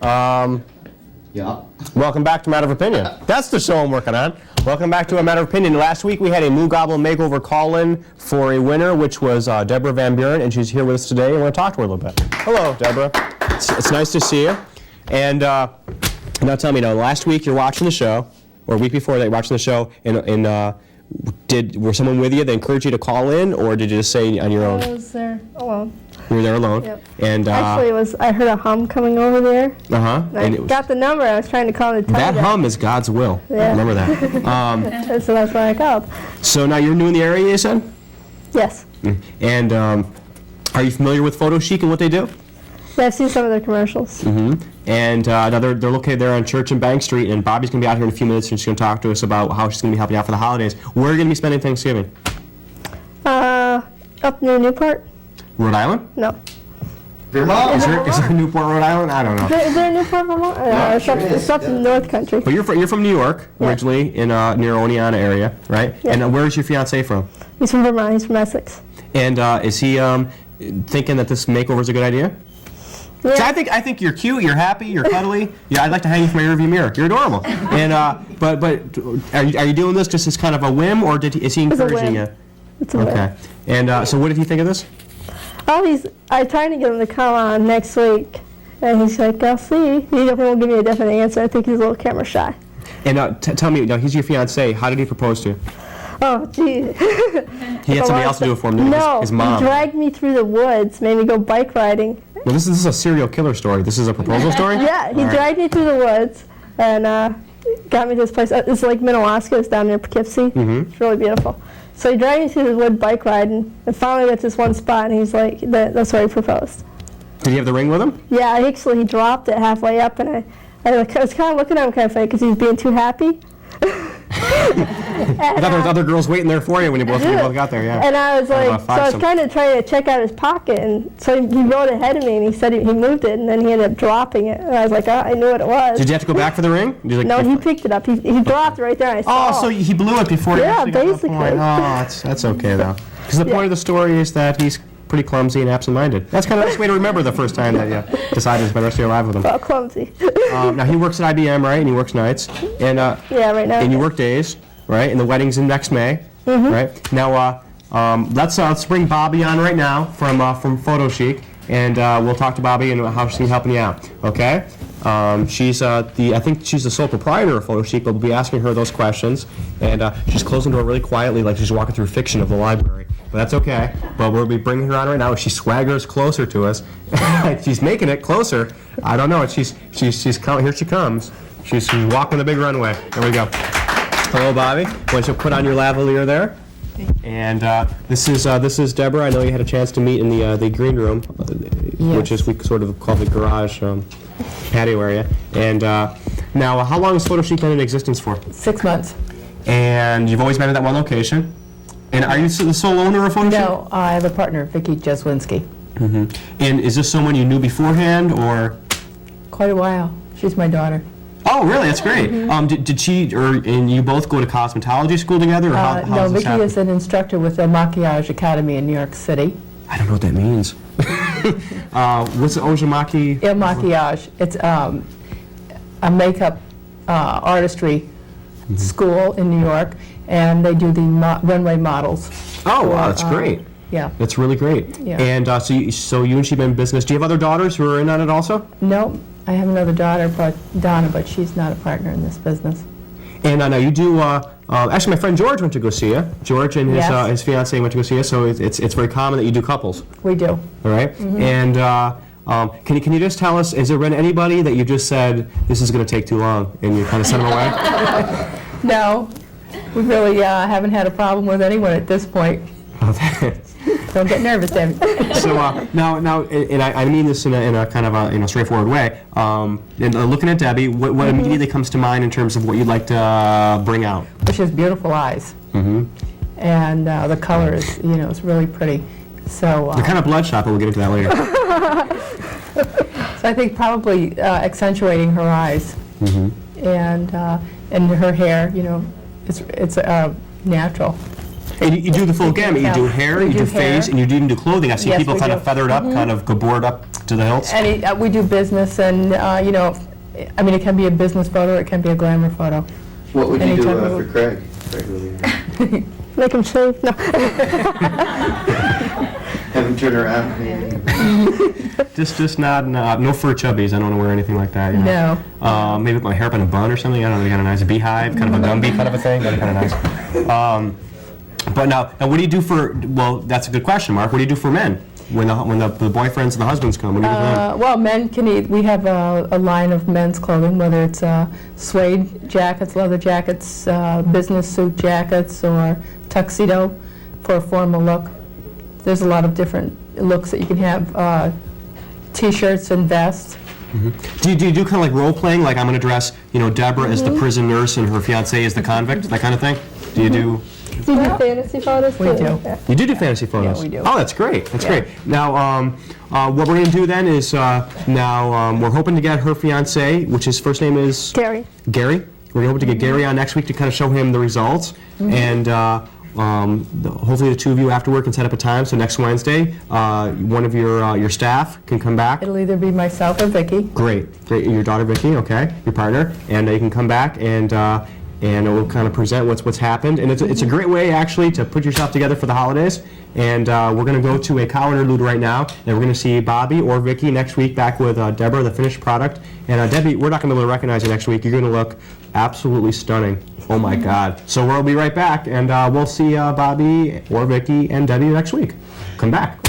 Yeah. Welcome back to Matter of Opinion. That's the show I'm working on. Welcome back to A Matter of Opinion. Last week we had a MOO Goblin Makeover call-in for a winner, which was Deborah Van Buren, and she's here with us today, and we're going to talk to her a little bit. Hello, Deborah. It's nice to see you. And now tell me, last week you're watching the show, or a week before that you're watching the show, and were someone with you that encouraged you to call in, or did you just say on your own? I was there alone. You were there alone? Yep. And Actually, I heard a hum coming over there. And I got the number. I was trying to call the that hum is God's will. Yeah. Remember that. So that's why I called. So now you're new in the area, you said? Yes. And are you familiar with Photo Chic and what they do? Yeah, I've seen some of their commercials. And now they're located there on Church and Bank Street, and Bobby's going to be out here in a few minutes, and she's going to talk to us about how she's going to be helping out for the holidays. Where are you going to be spending Thanksgiving? Up near Newport? Rhode Island? No. Vermont. Is there Newport, Rhode Island? I don't know. Is there Newport, Vermont? It's up in North Country. But you're from New York originally, in near Oneonta area, right? Yeah. And where's your fiance from? He's from Vermont. He's from Essex. And is he thinking that this makeover is a good idea? Yeah. So I think you're cute, you're happy, you're cuddly. Yeah, I'd like to hang you from my rearview mirror. You're adorable. And but are you doing this just as kind of a whim, or is he encouraging you? It's a whim. Okay. And so what did he think of this? Oh, I'm trying to get him to come on next week, and he's like, I'll see. He definitely won't give me a definite answer. I think he's a little camera shy. And tell me, now he's your fiance. How did he propose to you? Oh, gee. He had somebody else to do it for him, didn't he? No, his mom. he dragged me through the woods, made me go bike riding. Well, this is a serial killer story. This is a proposal story? Yeah, he dragged me through the woods and got me to this place. It's like Minnewaska. It's down near Poughkeepsie. It's really beautiful. So he dragged me through the wood bike riding and finally got to this one spot, and he's like, that's where he proposed. Did he have the ring with him? Yeah, he dropped it halfway up, and I was kind of looking at him kind of funny because he was being too happy. I thought there was other girls waiting there for you when you both got there, yeah. And I was like, so I was trying to check out his pocket, and so he rode ahead of me, and he said he moved it, and then he ended up dropping it. And I was like, oh, I knew what it was. Did you have to go back for the ring? No, he picked it up. He dropped it right there, and I saw so he blew it before he actually got to the basically. point. Oh, that's okay, though. Because the point of the story is that he's pretty clumsy and absent-minded. That's kind of a nice way to remember the first time that you decided to spend the rest of your life with him. Well, clumsy. Now, he works at IBM, right? And he works nights. And yeah, right now. And you work days, right? And the wedding's in next May, right? Now, let's bring Bobby on right now from Photo Chic, and we'll talk to Bobby and how she's helping you out, okay? I think she's the sole proprietor of Photo Chic, but we'll be asking her those questions. And she's closing the door really quietly, like she's walking through fiction of the library. But that's okay. But we'll be bringing her on right now. She swaggers closer to us. She's making it closer. I don't know. She's coming. Here she comes. She's walking the big runway. There we go. Hello, Bobby. Why don't you put on your lavalier there? And this is Deborah. I know you had a chance to meet in the green room, which is we sort of call the garage patio area. And now, how long has Photo Chic been in existence for? 6 months. And you've always been at that one location. And are you the sole owner of Photo Chic? No, I have a partner, Vicki Jeswinski. And is this someone you knew beforehand, or? Quite a while. She's my daughter. Oh, really? That's great. Did she and you both go to cosmetology school together, or how No, does this Vicki happen? is an instructor with the Maquillage Academy in New York City. I don't know what that means. What's the Ojimaki? Il Maquillage. It's a makeup artistry school in New York, and they do the runway models. Oh, wow, that's great. Yeah. That's really great. Yeah. And so you and she been in business. Do you have other daughters who are in on it also? No, I have another daughter, Donna, but she's not a partner in this business. And I know you do. Actually, my friend George went to go see you. George and his fiancée went to go see you. So it's very common that you do couples. We do. All right. And can you just tell us? Has there been anybody that you just said this is going to take too long, and you kind of sent them away? No, we really haven't had a problem with anyone at this point. Don't get nervous, Debbie. So now, and I mean this in a kind of a straightforward way. And looking at Debbie, what immediately comes to mind in terms of what you'd like to bring out? She has beautiful eyes, and the color is, it's really pretty. So They're kind of bloodshot, but we'll get into that later. So I think probably accentuating her eyes, and her hair, it's natural. And you do the full gamut. You do hair, We you do do face, hair. and you even do clothing. I see Yes, people we kind do. of feathered up, kind of board up to the hilts. And we do business, and, you know, I mean, it can be a business photo, it can be a glamour photo. What would you do Anytime we for would- Craig? Craig Williams? Make him shave. No. Have him turn around, maybe? Just not, no fur chubbies. I don't want to wear anything like that. You know? No. Maybe put my hair up in a bun or something. I don't know, kind of nice. A beehive, kind of a Gumby kind of a thing. That'd be kind of nice. But now, what do you do for, well, that's a good question, Mark. What do you do for men? When the boyfriends and the husbands come, what do you do for them? Well, men can eat, we have a line of men's clothing, whether it's suede jackets, leather jackets, business suit jackets, or tuxedo for a formal look. There's a lot of different looks that you can have, T-shirts and vests. Do you do kind of like role playing? Like I'm going to dress, Deborah as the prison nurse and her fiance as the convict, that kind of thing? Do you do? Do you do fantasy photos? We too? do. Yeah. You do fantasy photos? Yeah, we do. Oh, that's great. That's Yeah. great. Now, what we're going to do then is we're hoping to get her fiance, which his first name is Gary. Gary. We're hoping to get Gary on next week to kind of show him the results, and hopefully the two of you afterward can set up a time. So next Wednesday, one of your staff can come back. It'll either be myself or Vicki. Great. Your daughter Vicki, okay, your partner, and you can come back and we'll kind of present what's happened. And it's a great way actually to put yourself together for the holidays. And we're going to go to a cow interlude right now, and we're going to see Bobby or Vicki next week back with Deborah, the finished product. And Debbie, we're not going to be able to recognize you next week. You're going to look absolutely stunning. Oh my God. So we'll be right back, and we'll see Bobby or Vicki and Debbie next week. Come back.